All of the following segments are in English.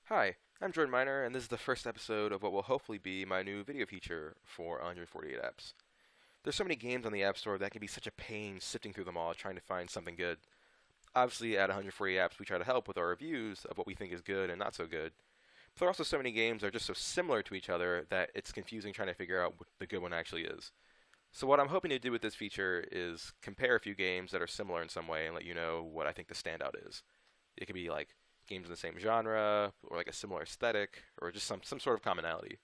Hi, I'm Jordan Miner, and this is the first episode of what will hopefully be my new video feature for 148 apps. There's so many games on the App Store that can be such a pain sifting through them all trying to find something good. Obviously, at 148 apps, we try to help with our reviews of what we think is good and not so good. But there are also so many games that are just so similar to each other that it's confusing trying to figure out what the good one actually is. So what I'm hoping to do with this feature is compare a few games that are similar in some way and let you know what I think the standout is. It could be like games in the same genre, or like a similar aesthetic, or just some sort of commonality.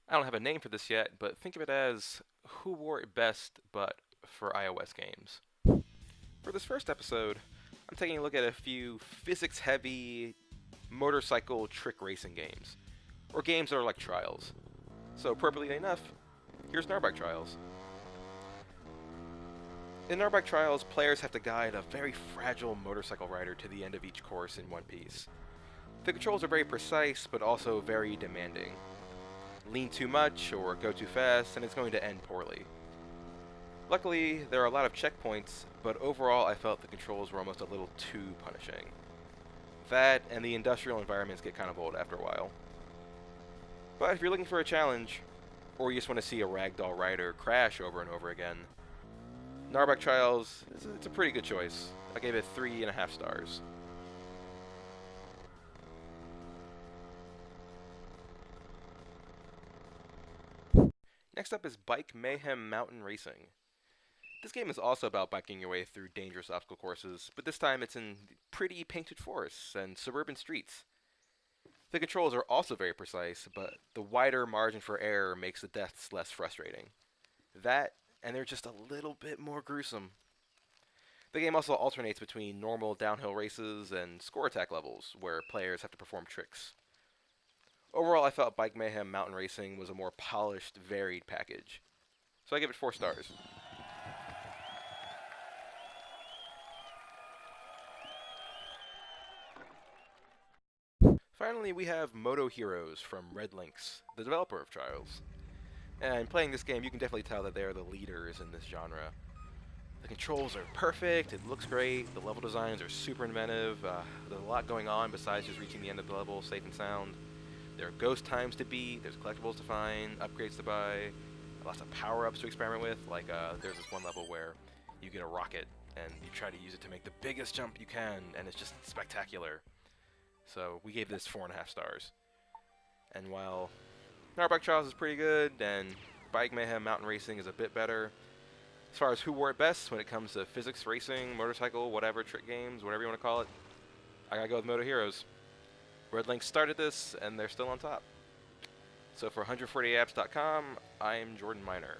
I don't have a name for this yet, but think of it as who wore it best, but for iOS games. For this first episode, I'm taking a look at a few physics heavy motorcycle trick racing games, or games that are like trials. So, appropriately enough, here's Gnarbike Trials. In Gnarbike Trials, players have to guide a very fragile motorcycle rider to the end of each course in one piece. The controls are very precise, but also very demanding. Lean too much or go too fast, and it's going to end poorly. Luckily, there are a lot of checkpoints, but overall I felt the controls were almost a little too punishing. That and the industrial environments get kind of old after a while. But if you're looking for a challenge, or you just want to see a ragdoll rider crash over and over again, Gnarbike Trials, it's a pretty good choice. I gave it 3.5 stars. Next up is Bike Mayhem Mountain Racing. This game is also about biking your way through dangerous obstacle courses, but this time it's in pretty painted forests and suburban streets. The controls are also very precise, but the wider margin for error makes the deaths less frustrating. That, and they're just a little bit more gruesome. The game also alternates between normal downhill races and score attack levels, where players have to perform tricks. Overall, I felt Bike Mayhem Mountain Racing was a more polished, varied package. So I give it 4 stars. Finally, we have MotoHeroz from Red Lynx, the developer of Trials. And playing this game, you can definitely tell that they are the leaders in this genre. The controls are perfect, it looks great, the level designs are super inventive, there's a lot going on besides just reaching the end of the level safe and sound. There are ghost times to beat, there's collectibles to find, upgrades to buy, lots of power-ups to experiment with, like there's this one level where you get a rocket and you try to use it to make the biggest jump you can, and it's just spectacular. So we gave this 4.5 stars. And while Gnarbike Trials is pretty good, and Bike Mayhem Mountain Racing is a bit better, as far as who wore it best when it comes to physics, racing, motorcycle, whatever, trick games, whatever you want to call it, I gotta go with MotoHeroz. Red Lynx started this, and they're still on top. So for 148apps.com, I'm Jordan Miner.